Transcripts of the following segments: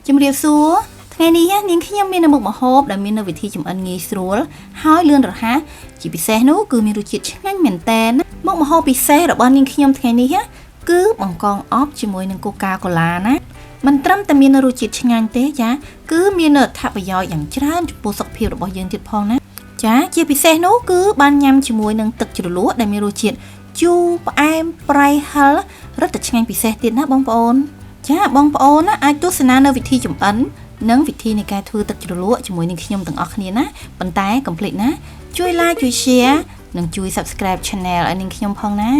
ជំរាបសួរថ្ងៃនេះនាងខ្ញុំមានមុខម្ហូបដែលមានវិធីចម្អិនងាយស្រួលហើយលឿនរហ័សជាពិសេសនោះគឺមានរសជាតិឆ្ងាញ់មែនតើមុខម្ហូបពិសេសរបស់នាងខ្ញុំថ្ងៃនេះគឺបង្កងអបជាមួយនឹងកូកាកូឡាណាមិនត្រឹមតែមានរសជាតិឆ្ងាញ់ទេចាគឺមានអត្ថប្រយោជន៍យ៉ាងច្រើនចំពោះសុខភាពរបស់យើងទៀតផងណាចាជាពិសេសនោះគឺបានញ៉ាំជាមួយនឹងទឹកជ្រលក់ដែលមានរសជាតិជូរផ្អែមប្រៃហឹររឹតតែឆ្ងាញ់ពិសេសទៀតណាបងប្អូនចាបងប្អូនណាអាចទស្សនានៅវិធីចម្អិននិងវិធីនៃការធ្វើទឹកជ្រលក់ជាមួយនឹងខ្ញុំទាំងអស់គ្នាណាប៉ុន្តែកុំភ្លេចណាជួយ like ជួយ share និងជួយ subscribe channel ឲ្យនាងខ្ញុំផងណា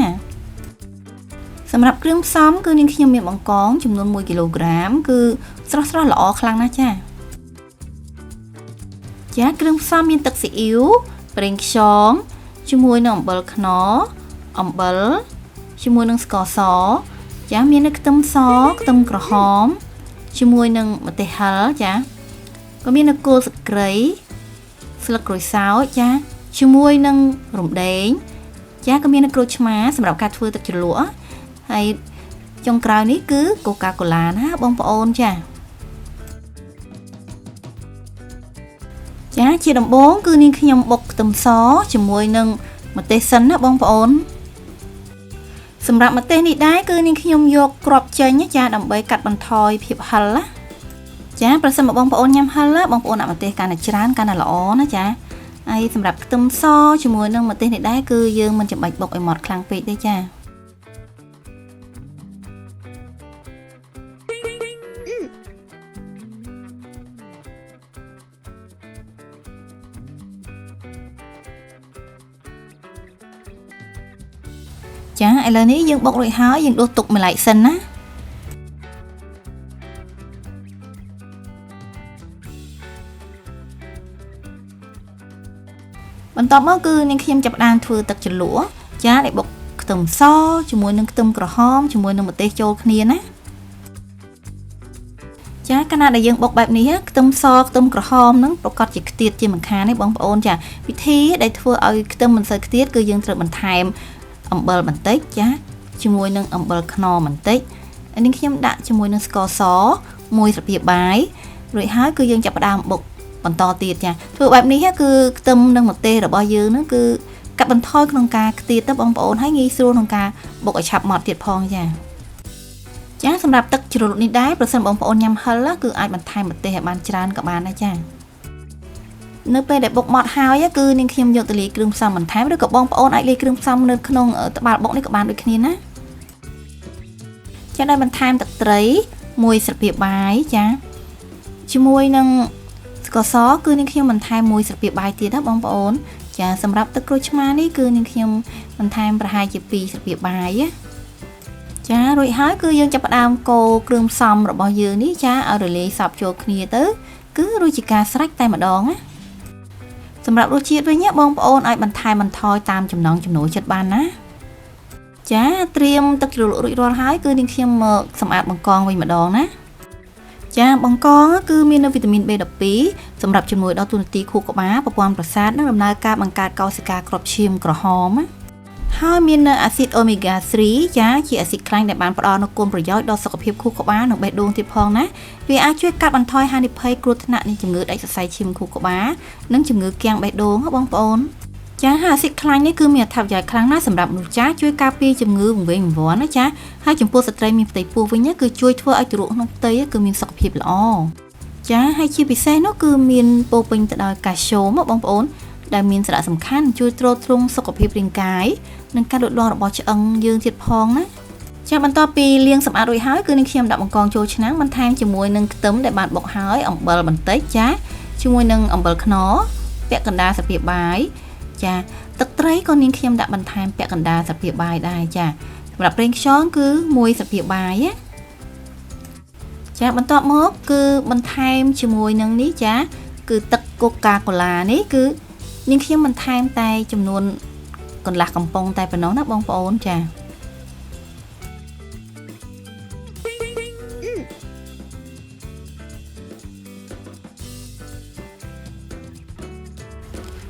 សម្រាប់គ្រឿងផ្សំគឺនាងខ្ញុំមានបង្កងចំនួន1គីឡូក្រាមគឺស្រស់ៗល្អខ្លាំងណាស់ចាគ្រឿងផ្សំមានទឹកស៊ីអ៊ីវប្រេងខ្យងជាមួយនឹងអំបិលខ្នុរអំបិលជាមួយនឹងស្ករសមាននៅខ្ទឹមសខ្ទឹមក្រហមជាមួយនឹងម្ទេសហឹរចាក៏មាននៅគល់ស្ក្រៃស្លឹកក្រូចសើចជាមួយនឹងរំដេងក៏មាននៅក្រូចឆ្មាសម្រាប់ការធ្វើទឹកជ្រលក់ហើយចុងក្រោយនេះគឺកូកាកូឡាណាបងប្អូនជាដំបូងគឺនាងខ្ញុំបុកខ្ទឹមសជាមួយនឹងម្ទេសសិនណាបងប្អូនសម្រាប់ម្ទេសនេះដែរគឺនាងខ្ញុំយកគ្រាប់ចេញដើម្បីកាត់បន្ថយភាពហឹរណាប្រសិនបើបងប្អូនញ៉ាំហឹរបងប្អូនដាក់ម្ទេសកាន់តែច្រើនកាន់តែល្អណាហើយសម្រាប់ខ្ទឹមសជាមួយនឹងម្ទេសនេះដែរគឺយើងមិនចាំបាច់បុកឲ្យម៉ត់ខ្លាំងពេកទេឥឡូវនេះយើងបុករួចហើយយើងដួសទុកម្ល៉េះសិនណាបន្ទាប់មកគឺនាងខ្ញុំចាប់ផ្ដើមធ្វើទឹកជ្រលក់ដែលបុកខ្ទឹមសជាមួយនឹងខ្ទឹមក្រហមជាមួយនឹងម្ទេសចូលគ្នាណាកាលណាដែលយើងបុកបែបនេះខ្ទឹមសខ្ទឹមក្រហមហ្នឹងប្រកាសជាខ្ទាតជាមិនខានទេបងប្អូនវិធីដែលធ្វើឲ្យខ្ទឹមមិនសូវខ្ទាតគឺយើងត្រូវបន្ថែមអំបិលបន្តិចជាមួយនឹងអំបិលខ្នុរបន្តិចនាងខ្ញុំដាក់ជាមួយនឹងស្ករស1ស្លាបព្រាបាយរួចហើយគឺយើងចាប់ផ្ដើមបុកបន្តទៀតធ្វើបែបនេះគឺខ្ទឹមនិងម្ទេសរបស់យើងហ្នឹងគឺកាត់បន្ថយក្នុងការខ្ទាតទៅបងប្អូនហើយងាយស្រួលក្នុងការបុកឲ្យឆាប់ម៉ត់ទៀតផងសម្រាប់ទឹកជ្រលក់នេះដែរប្រសិនបងប្អូនញ៉ាំហឹរគឺអាចបន្ថែមម្ទេសឲ្យបានច្រើនក៏បានដែរនៅពេលដែលបុកម៉ត់ហើយគឺនាងខ្ញុំយកទៅលាយគ្រឿងផ្សំបន្ថែមឬក៏បងប្អូនអាចលាយគ្រឿងផ្សំនៅក្នុងត្បាល់បុកនេះក៏បានដូចគ្នាណាដោយបន្ថែមទឹកត្រី1ស្លាបព្រាបាយជាមួយនឹងស្ករសគឺនាងខ្ញុំបន្ថែម1ស្លាបព្រាបាយទៀតណាបងប្អូនសម្រាប់ទឹកក្រូចឆ្មានេះគឺនាងខ្ញុំបន្ថែមប្រហែលជា2ស្លាបព្រាបាយរួចហើយគឺយើងចាប់ផ្ដើមកូរគ្រឿងផ្សំរបស់យើងនេះឲ្យរលាយសព្វចូលគ្នាទៅគឺរួចជាការស្រេចតែម្ដងណាសម្រាប់រសជាតិវិញបងប្អូនអាចបន្ថែមបន្ថយតាមចំណង់ចំណូលចិត្តបានណាត្រៀមទឹកជ្រលក់រួចរាល់ហើយគឺនាងខ្ញុំមកសម្អាតបង្កងវិញម្ដងណាបង្កងគឺមាននៅវីតាមីន B12 សម្រាប់ជំនួយដល់ទូនាទីខួរក្បាលប្រព័ន្ធប្រសាទនិងដំណើរការបង្កើតកោសិកាគ្រាប់ឈាមក្រហមហើយមាននៅអាស៊ីត Omega 3 ជាអាស៊ីតខ្លាញ់ដែលបានផ្ដល់នូវគុណប្រយោជន៍ដល់សុខភាពខួរក្បាលនិងបេះដូងទៀតផងណាវាអាចជួយកាត់បន្ថយហានិភ័យគ្រោះថ្នាក់នៃជំងឺដាច់សរសៃឈាមខួរក្បាលនិងជំងឺគាំងបេះដូងបងប្អូនហើយអាស៊ីតខ្លាញ់នេះគឺមានអត្ថប្រយោជន៍ខ្លាំងណាស់សម្រាប់មនុស្សចាស់ជួយការពារជំងឺវង្វេងវង្វាន់ណាហើយចំពោះស្ត្រីមានផ្ទៃពោះវិញគឺជួយធ្វើឲ្យទារកក្នុងផ្ទៃគឺមានសុខភាពល្អហើយជាពិសេសនោះគឺមានពោពេញទៅដោយកាល់ស្យូមបងប្អូនដែលមានសារៈសំខាន់ជួយទ្រទ្រង់សុខភាពរាងកាយនិងការលូតលាស់របស់ឆ្អឹងយើងទៀតផងណាបន្ទាប់ពីលាងសម្អាតរួចហើយគឺនាងខ្ញុំដាក់បង្កងចូលឆ្នាំងបន្ថែមជាមួយនឹងខ្ទឹមដែលបានបុកហើយអំបិលបន្តិចជាមួយនឹងអំបិលខ្នុរពាក់កណ្ដាលស្លាបព្រាបាយទឹកត្រីក៏នាងខ្ញុំដាក់បន្ថែមពាក់កណ្ដាលស្លាបព្រាបាយដែរសម្រាប់ប្រេងខ្យងគឺ1ស្លាបព្រាបាយបន្ទាប់មកគឺបន្ថែមជាមួយនឹងនេះគឺទឹកកូកាកូឡានេះគឺនាងខ្ញុំបន្ថែមតែចំនួនកន្លះកំប៉ុងតែប៉ុណ្ណោះណាបងប្អូន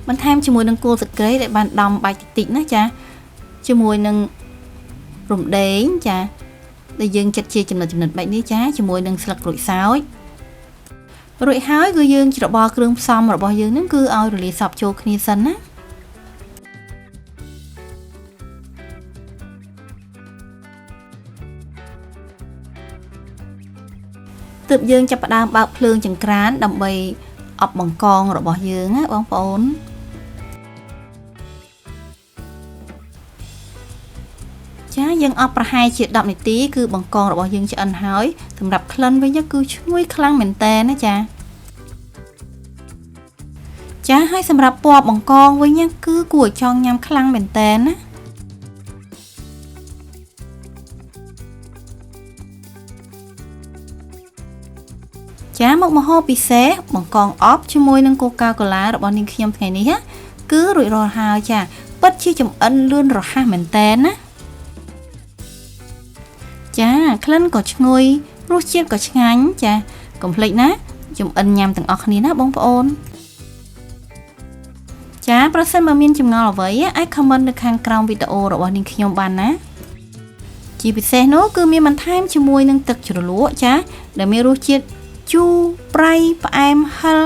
បន្ថែមជាមួយនឹងគល់ស្ក្រៃដែលបានដំបាច់តិចៗណាជាមួយនឹងរំដេងដែលយើងចិតជាចំណិតបែបនេះជាមួយនឹងស្លឹកក្រូចសើច រួចហើយគឺយើងច្របល់គ្រឿងផ្សំរបស់យើងហ្នឹងគឺឲ្យរលាយសព្វចូលគ្នាសិនណាទើបយើងចាប់ផ្ដើមបើកភ្លើងចង្ក្រានដើម្បីអប់បង្កងរបស់យើងណាបងប្អូនចាយើងអប់ប្រហែលជា10នាទីគឺបង្កងរបស់យើងឆ្អិនហើយសម្រាប់ក្លិនវិញគឺឈ្ងុយខ្លាំងមែនតើណាចាហើយសម្រាប់ពណ៌បង្កងវិញគឺគួរឲ្យចង់ញ៉ាំខ្លាំងមែនតើណាចាមកម្ហូបពិសេសបង្កងអប់ជាមួយនឹងកូកាកូឡារបស់នាងខ្ញុំថ្ងៃនេះគឺរួចរាល់ហើយចាពិតជាចម្អិនលឿនរហ័សមែនតើណាចាក្លិនក៏ឈ្ងុយរសជាតិក៏ឆ្ងាញ់ចាកុំភ្លេចណាចម្អិនញ៉ាំទាំងអស់គ្នាណាបងប្អូនចាប្រសិនបើមានចម្ងល់អ្វីអាច comment នៅខាងក្រោមវីដេអូរបស់នាងខ្ញុំបានណាជាពិសេសនោះគឺមានបន្ថែមជាមួយនឹងទឹកជ្រលក់ចាដែលមានរសជាតិជូរប្រៃផ្អែមហឹរ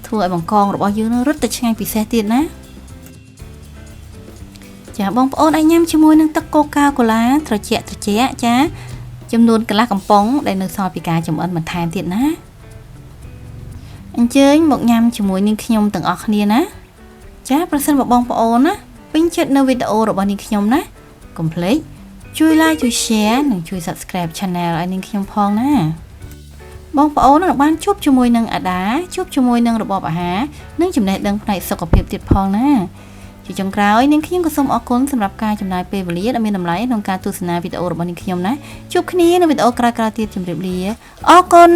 ធ្វើឲ្យបង្កងរបស់យើងនឹងរឹតតែឆ្ងាញ់ពិសេសទៀតណាចាបងប្អូនអាចញ៉ាំជាមួយនឹងទឹកកូកាកូឡាត្រជាក់ចាចំនួនកន្លះកំប៉ុងដែលនៅសល់ពីការចម្អិនបន្ថែមទៀតណាអញ្ជើញមកញ៉ាំជាមួយនឹងខ្ញុំទាំងអស់គ្នាណាចាប្រសិនបើបងប្អូនណាពេញចិត្តនៅវីដេអូរបស់នាងខ្ញុំណាកុំភ្លេចជួយ like ជួយ share និងជួយ subscribe channel ឲ្យនាងខ្ញុំផងណាបងប្អូននឹងបានជួបជាមួយនឹងអាដាជួបជាមួយនឹងរបបអាហារនិងចំណេះដឹងផ្នែកសុខភាពទៀតផងណាជាចុងក្រោយនាងខ្ញុំក៏សូមអរគុណសម្រាប់ការចំណាយពេលវេលាដ៏មានតម្លៃក្នុងការទស្សនាវីដេអូរបស់នាងខ្ញុំណាជួបគ្នានៅវីដេអូក្រោយៗទៀតជម្រាបលាអរគុណ